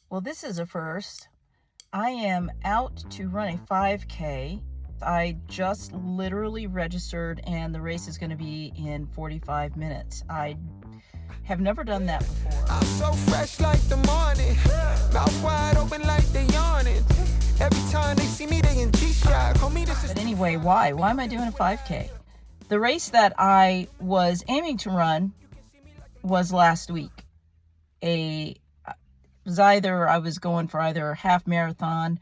Well, this is a first. I am out to run a 5K. I just literally registered and the race is going to be in 45 minutes. I have never done that before. I'm so fresh like the morning, mouth wide open like they yawning. Every time they see me, they in G-Shock. Homie, this is. But anyway, why? Why am I doing a 5K? The race that I was aiming to run was last week. I was going for either a half marathon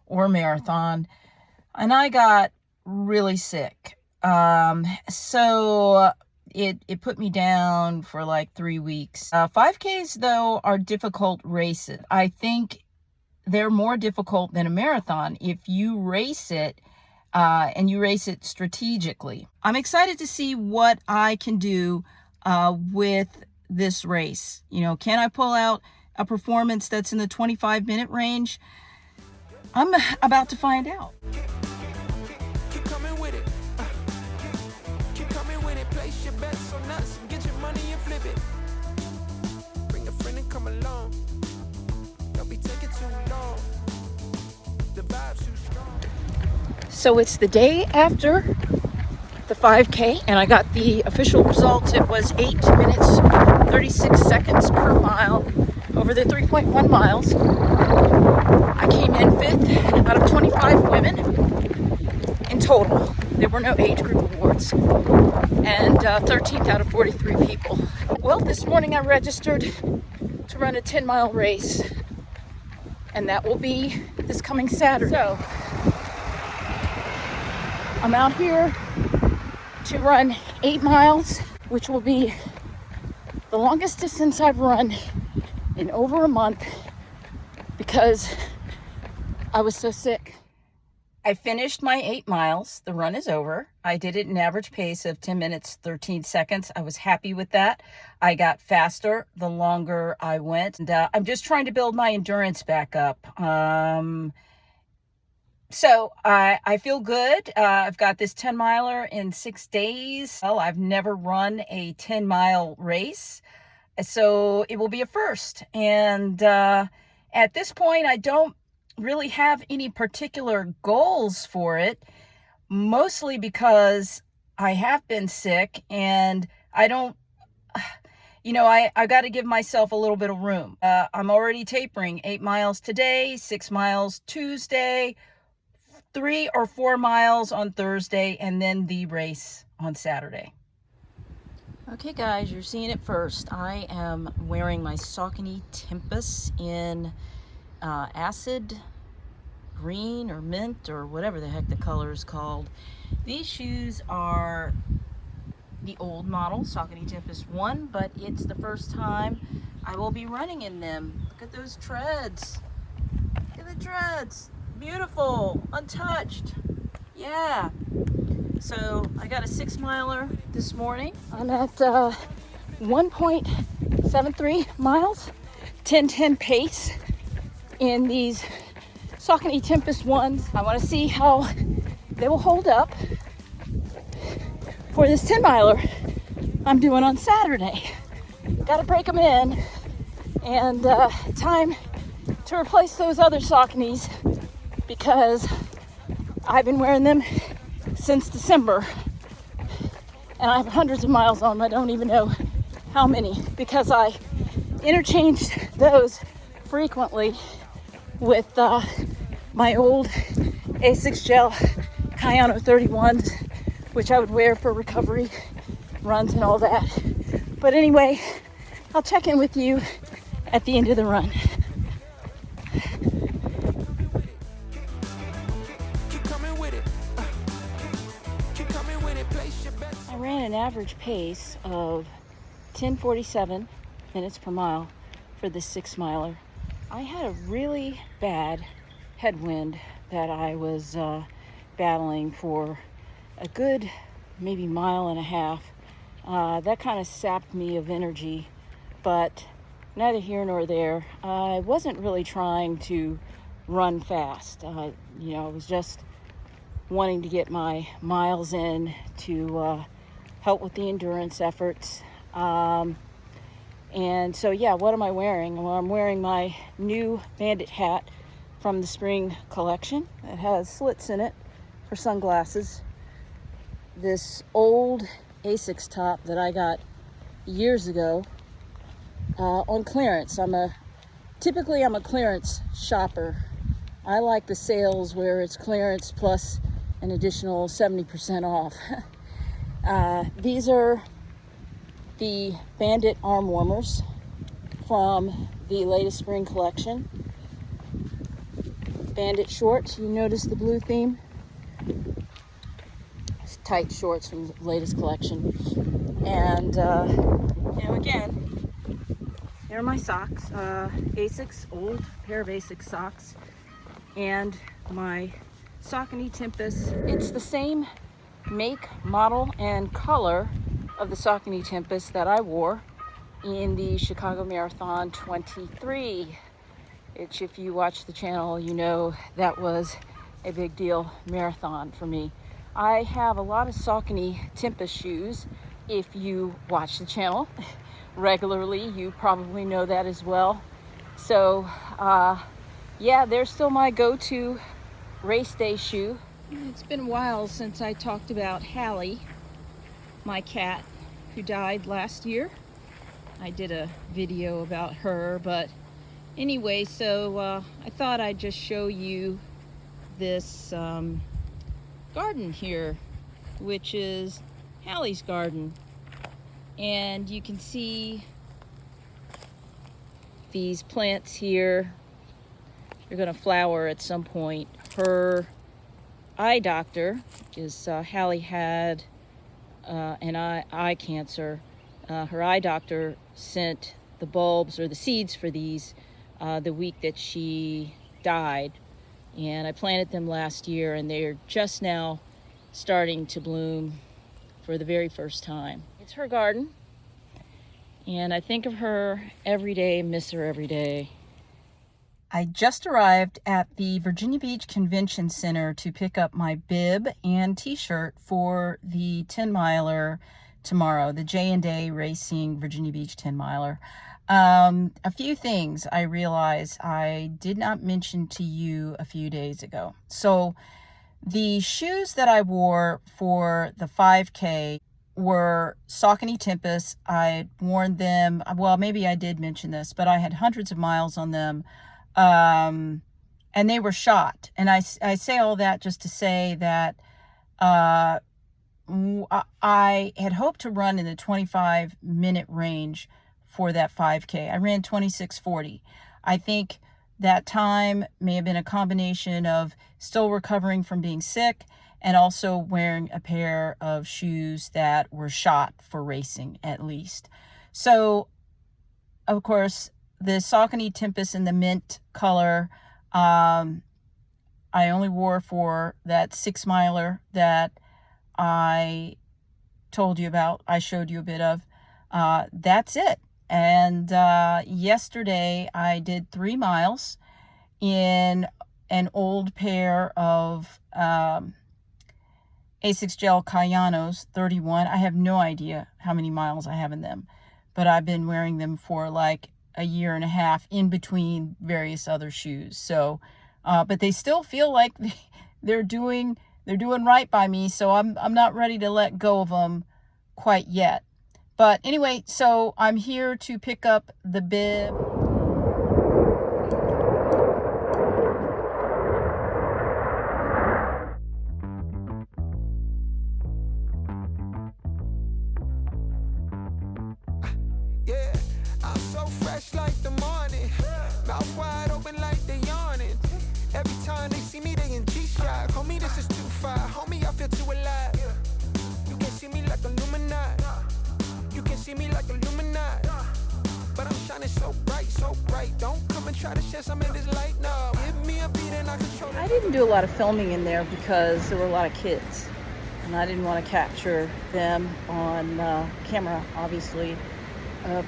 or marathon, and I got really sick. So it put me down for like 3 weeks. 5Ks though are difficult races. I think they're more difficult than a marathon if you race it and you race it strategically. I'm excited to see what I can do with this race. You know, can I pull out a performance that's in the 25-minute range? I'm about to find out. Keep coming with it. Keep coming with it. Place your bets on us. Get your money and flip it. Bring a friend and come along. Don't be taking too long. The vibe's too strong. So it's the day after the 5K, and I got the official results. It was 8 minutes, 36 seconds per mile over the 3.1 miles. I came in 5th out of 25 women in total. There were no age group awards. And 13th out of 43 people. Well, this morning I registered to run a 10-mile race, and that will be this coming Saturday. So I'm out here to run 8 miles, which will be the longest distance I've run in over a month because I was so sick. I finished my 8 miles. The run is over. I did it an average pace of 10 minutes, 13 seconds. I was happy with that. I got faster the longer I went. And I'm just trying to build my endurance back up. So I feel good. I've got this 10 miler in 6 days. Well, I've never run a 10-mile race, so it will be a first. And at this point, I don't really have any particular goals for it, mostly because I have been sick and I don't, I got to give myself a little bit of room. I'm already tapering 8 miles today, 6 miles Tuesday, 3 or 4 miles on Thursday, and then the race on Saturday. Okay guys, you're seeing it first. I am wearing my Saucony Tempest in acid green or mint or whatever the heck the color is called. These shoes are the old model, Saucony Tempest 1, but it's the first time I will be running in them. Look at those treads. Look at the treads. Beautiful, untouched. Yeah. So I got a 6 miler this morning. I'm at 1.73 miles, 10:10 pace in these Saucony Tempest 1s. I want to see how they will hold up for this 10 miler I'm doing on Saturday. Got to break them in, and time to replace those other Sauconys because I've been wearing them since December, and I have hundreds of miles on them. I don't even know how many because I interchanged those frequently with my old Asics Gel Kayano 31s, which I would wear for recovery runs and all that. But anyway, I'll check in with you at the end of the run. I ran an average pace of 10:47 minutes per mile for the 6 miler. I had a really bad headwind that I was battling for a good maybe mile and a half. That kind of sapped me of energy, but neither here nor there. I wasn't really trying to run fast. I was just wanting to get my miles in to help with the endurance efforts. And so yeah, what am I wearing? Well, I'm wearing my new bandit hat from the spring collection. It has slits in it for sunglasses. This old Asics top that I got years ago on clearance. Typically I'm a clearance shopper. I like the sales where it's clearance plus an additional 70% off. These are the Bandit arm warmers from the latest spring collection. Bandit shorts, you notice the blue theme? It's tight shorts from the latest collection. And, again, here are my socks. Asics, old pair of Asics socks. And my Saucony Tempest. It's the same make, model, and color of the Saucony Tempest that I wore in the Chicago Marathon 23. Which, if you watch the channel, you know that was a big deal marathon for me. I have a lot of Saucony Tempest shoes. If you watch the channel regularly, you probably know that as well. So yeah, they're still my go-to race day shoe. It's been a while since I talked about Hallie, my cat who died last year. I did a video about her, but anyway, so I thought I'd just show you this garden here, which is Hallie's garden. And you can see these plants here. They're gonna flower at some point. Her eye doctor, is Hallie had an eye cancer. Her eye doctor sent the bulbs or the seeds for these the week that she died, and I planted them last year, and they're just now starting to bloom for the very first time. It's her garden, and I think of her every day, miss her every day. I just arrived at the Virginia Beach Convention Center to pick up my bib and t-shirt for the 10-miler tomorrow, the J&A Racing Virginia Beach 10-miler. A few things I realized I did not mention to you a few days ago. So the shoes that I wore for the 5K were Saucony Tempest. I'd worn them, well, maybe I did mention this, but I had hundreds of miles on them. And they were shot. And I say all that just to say that I had hoped to run in the 25-minute range for that 5K. I ran 26:40. I think that time may have been a combination of still recovering from being sick and also wearing a pair of shoes that were shot for racing, at least. So, of course, the Saucony Tempest in the mint color, I only wore for that 6-miler that I told you about, I showed you a bit of. That's it. And yesterday I did 3 miles in an old pair of Asics Gel Cayanos 31. I have no idea how many miles I have in them, but I've been wearing them for like a year and a half in between various other shoes. So, but they still feel like they're doing right by me. So I'm not ready to let go of them quite yet. But anyway, so I'm here to pick up the bib. Yeah, I'm so fresh like the morning. Mouth wide open like they yawning. Every time they see me, they in G-Shock. Homie, this is too far. Homie, I feel too alive. You can see me like Illuminati. You can see me like Illuminati. But I'm shining so bright, so bright. Don't come and try to share some of this light now. Give me a beat and I control it. I didn't do a lot of filming in there because there were a lot of kids, and I didn't want to capture them on camera, obviously.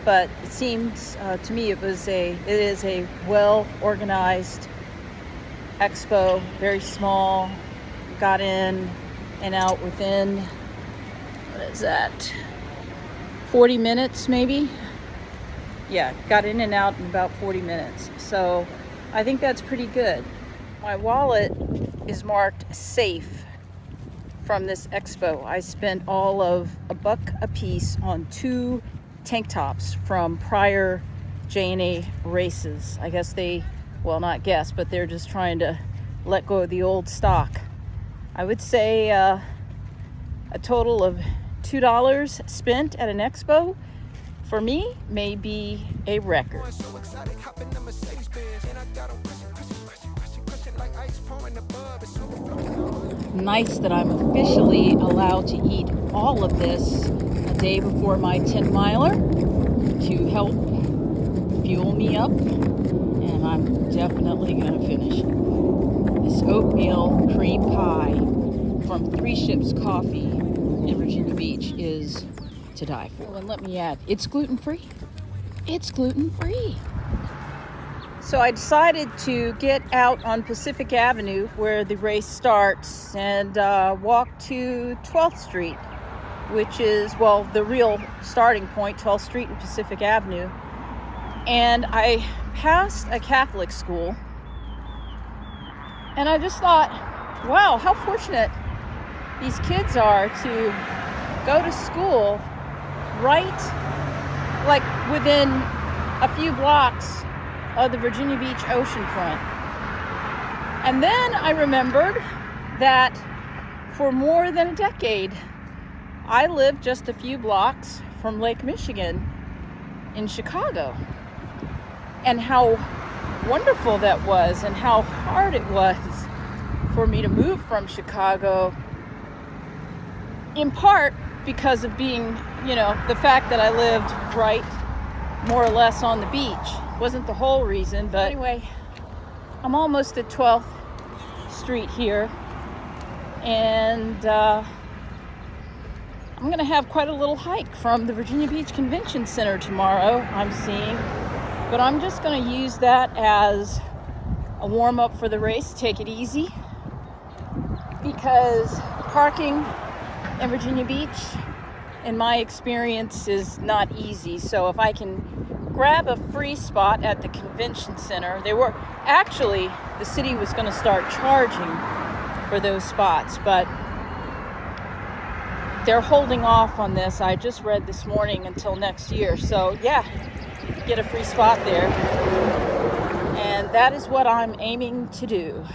But it seems to me it is a well-organized expo, very small. Got in and out within, what is that, 40 minutes maybe? Yeah, got in and out in about 40 minutes. So I think that's pretty good. My wallet is marked safe from this expo. I spent all of $1 a piece on 2 tank tops from prior J&A races. I guess well, not guess, but they're just trying to let go of the old stock. I would say a total of $2 spent at an expo for me may be a record. Nice that I'm officially allowed to eat all of this a day before my 10-miler to help fuel me up, and I'm definitely going to finish it. This oatmeal cream pie from 3 Ships Coffee in Virginia Beach is to die for. Oh, and let me add, it's gluten-free. It's gluten-free. So I decided to get out on Pacific Avenue where the race starts and walk to 12th Street, which is, well, the real starting point, 12th Street and Pacific Avenue. And I passed a Catholic school, and I just thought, wow, how fortunate these kids are to go to school right, like, within a few blocks of the Virginia Beach oceanfront. And then I remembered that for more than a decade, I lived just a few blocks from Lake Michigan in Chicago, and how wonderful that was, and how hard it was for me to move from Chicago, in part because of being, the fact that I lived right more or less on the beach. Wasn't the whole reason, but anyway, I'm almost at 12th Street here, and I'm going to have quite a little hike from the Virginia Beach Convention Center tomorrow, I'm seeing, but I'm just going to use that as a warm-up for the race, take it easy, because parking in Virginia Beach, in my experience, is not easy. So if I can grab a free spot at the convention center, the city was going to start charging for those spots, but they're holding off on this. I just read this morning until next year. So yeah, get a free spot there. And that is what I'm aiming to do.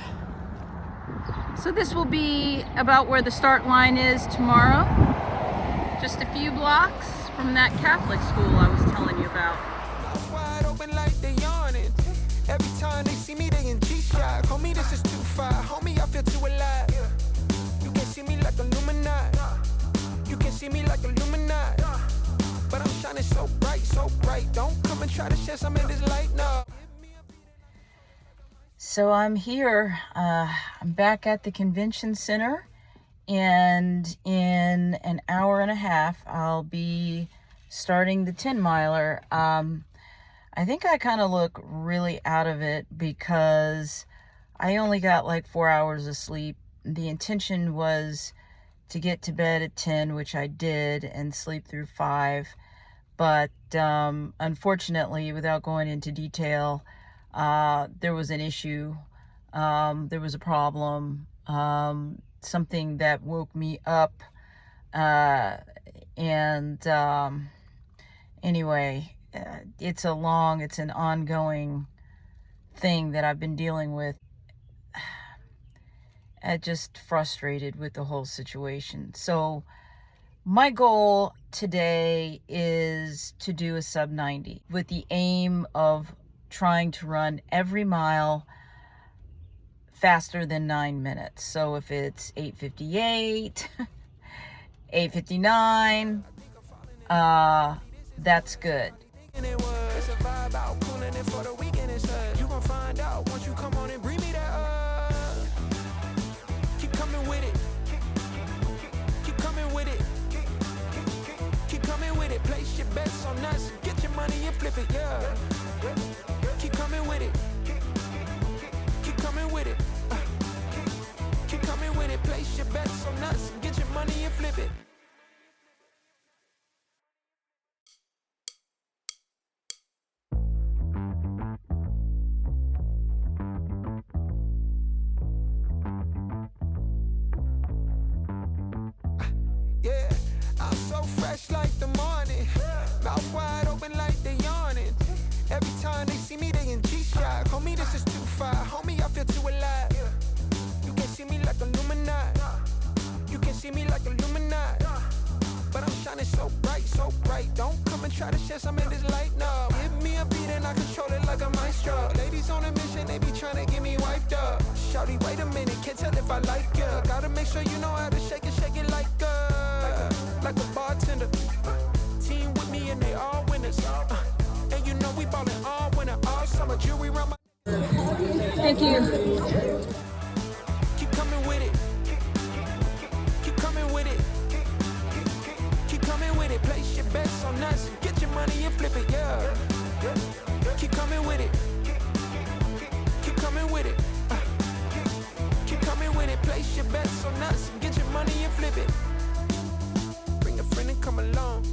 So this will be about where the start line is tomorrow. Just a few blocks from that Catholic school I was telling you about. Wide open like they yawning. Every time they see me, they in G-Shock. Homie, this is too far. Homie, I feel too alive. You can see me like Illuminati. You can see me like Illuminati. But I'm shining so bright, so bright. Don't come and try to share some of this light, no. So I'm here. I'm back at the convention center, and in an hour and a half, I'll be starting the 10-miler. I think I kind of look really out of it because I only got like 4 hours of sleep. The intention was to get to bed at 10, which I did, and sleep through 5. But unfortunately, without going into detail, there was an issue. There was a problem, something that woke me up. Anyway, it's an ongoing thing that I've been dealing with. I'm just frustrated with the whole situation. So my goal today is to do a sub 90 with the aim of trying to run every mile faster than 9 minutes. So if it's 8:58, 8:59, that's good. It's a vibe out, pulling it for the weekend. You gon' find out once you come on and bring me that. Keep coming with it. Keep coming with it. Keep coming with it. Place your bets on us. Get your money and flip it, yeah. Keep coming with it. Keep coming with it. Keep coming with it. Place your bets on us. Get your money. homie, I feel too alive. You can see me like Illuminati. You can see me like Illuminati. But I'm shining so bright, so bright. Don't come and try to share some of this light, no. Give me a beat and I control it like a maestro. Ladies on a mission, they be trying to get me wiped up. Shawty, wait a minute, can't tell if I like ya. Gotta make sure you know how to shake it like a bartender. Team with me and they all winners. And you know we ballin' all winter, all summer. Jewelry around my... Thank you. Keep coming with it. Keep coming with it. Keep coming with it. Place your bets on us. Get your money and flip it, yeah. Keep coming with it. Keep coming with it. Keep coming with it. Place your bets on us. Get your money and flip it. Bring a friend and come along.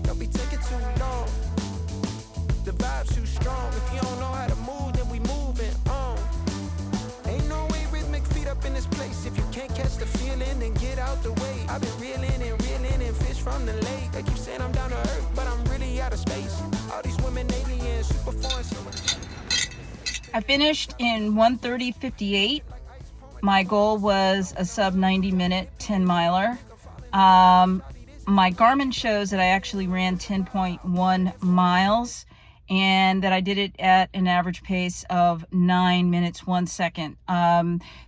Don't be taking too long. The vibe's too strong. If you don't know how to move, then we moving on. Ain't no way rhythmic feet up in this place. If you can't catch the feeling, then get out the way. I've been reeling and fish from the lake. They keep saying I'm down to earth, but I'm really out of space. All these women aliens, super foreign. I finished in 1:30:58. My goal was a sub 90-minute 10 miler. My Garmin shows that I actually ran 10.1 miles and that I did it at an average pace of 9 minutes 1 second.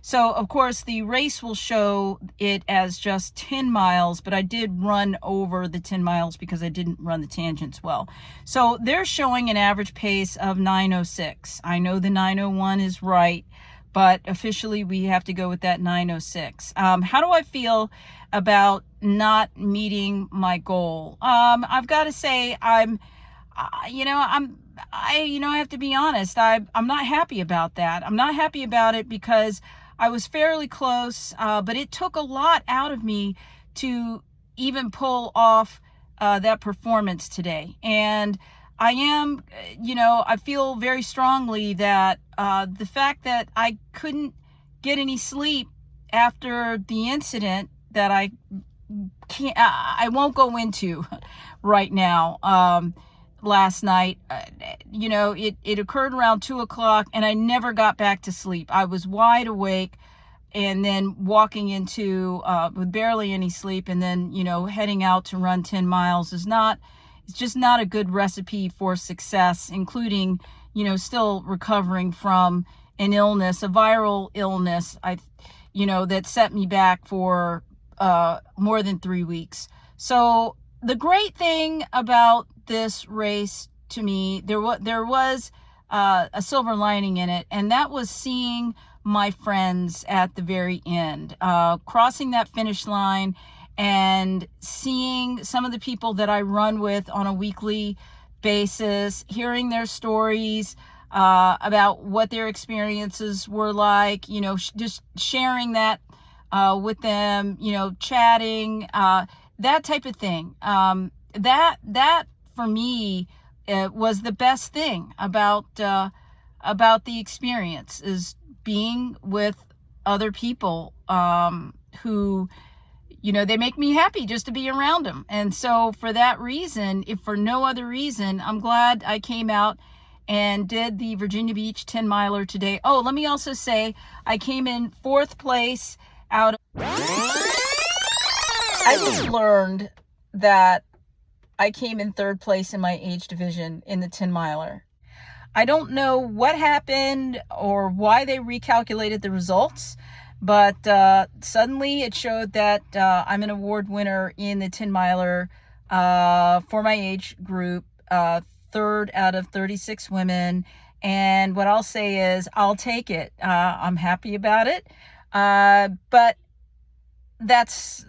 So of course the race will show it as just 10 miles, but I did run over the 10 miles because I didn't run the tangents well. So they're showing an average pace of 9:06. I know the 9:01 is right, but officially we have to go with that 9:06. How do I feel about not meeting my goal? I've got to say I have to be honest. I'm not happy about that. I'm not happy about it because I was fairly close, but it took a lot out of me to even pull off that performance today. And I feel very strongly that the fact that I couldn't get any sleep after the incident that I won't go into right now. Last night, it occurred around 2:00 and I never got back to sleep. I was wide awake and then walking into with barely any sleep, and then heading out to run 10 miles it's just not a good recipe for success, including still recovering from an illness, a viral illness that set me back for more than 3 weeks. So the great thing about this race, to me, there was a silver lining in it, and that was seeing my friends at the very end, crossing that finish line and seeing some of the people that I run with on a weekly basis, hearing their stories about what their experiences were like, just sharing that with them, chatting, that type of thing. That for me was the best thing about the experience, is being with other people who they make me happy just to be around them. And so for that reason, if for no other reason, I'm glad I came out and did the Virginia Beach 10 miler today. Oh, let me also say I came in 4th place out of... I just learned that I came in 3rd place in my age division in the 10 miler. I don't know what happened or why they recalculated the results, but suddenly it showed that I'm an award winner in the 10 miler for my age group, 3rd out of 36 women. And what I'll say is I'll take it. I'm happy about it. But that's,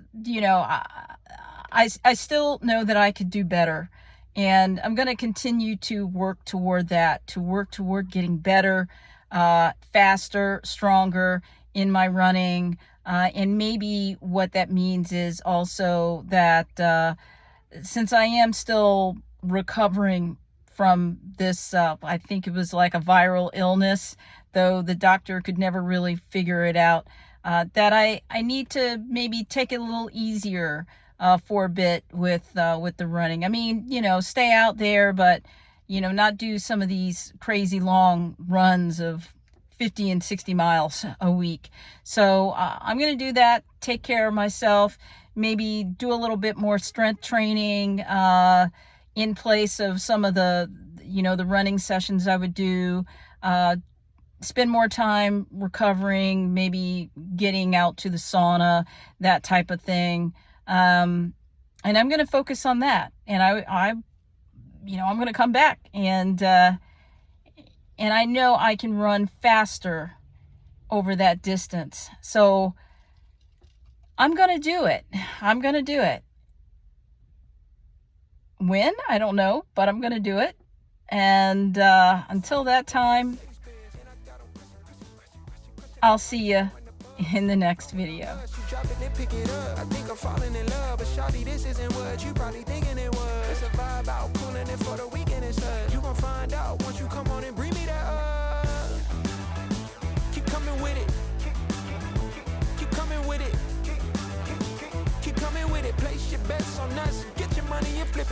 I still know that I could do better. And I'm going to continue to work toward that, to work toward getting better, faster, stronger in my running. And maybe what that means is also that since I am still recovering from this, I think it was like a viral illness, though the doctor could never really figure it out, that I need to maybe take it a little easier for a bit with the running. I mean, stay out there, but not do some of these crazy long runs of 50 and 60 miles a week. So I'm going to do that, take care of myself, maybe do a little bit more strength training in place of some of the, the running sessions I would do. Spend more time recovering, maybe getting out to the sauna, that type of thing. And I'm going to focus on that. And I'm going to come back, and I know I can run faster over that distance. So I'm going to do it. I'm going to do it. When? I don't know, but I'm going to do it. And until that time, I'll see you in the next video. I think I'm falling in love, but shawty, this isn't what you probably thinking it was. It's a vibe out, pulling it for the weekend and such. You gon' find out once you come on and bring me that up. Keep coming with it. Keep coming with it. Keep coming with it. Place your bets on us. Get your money and flip it.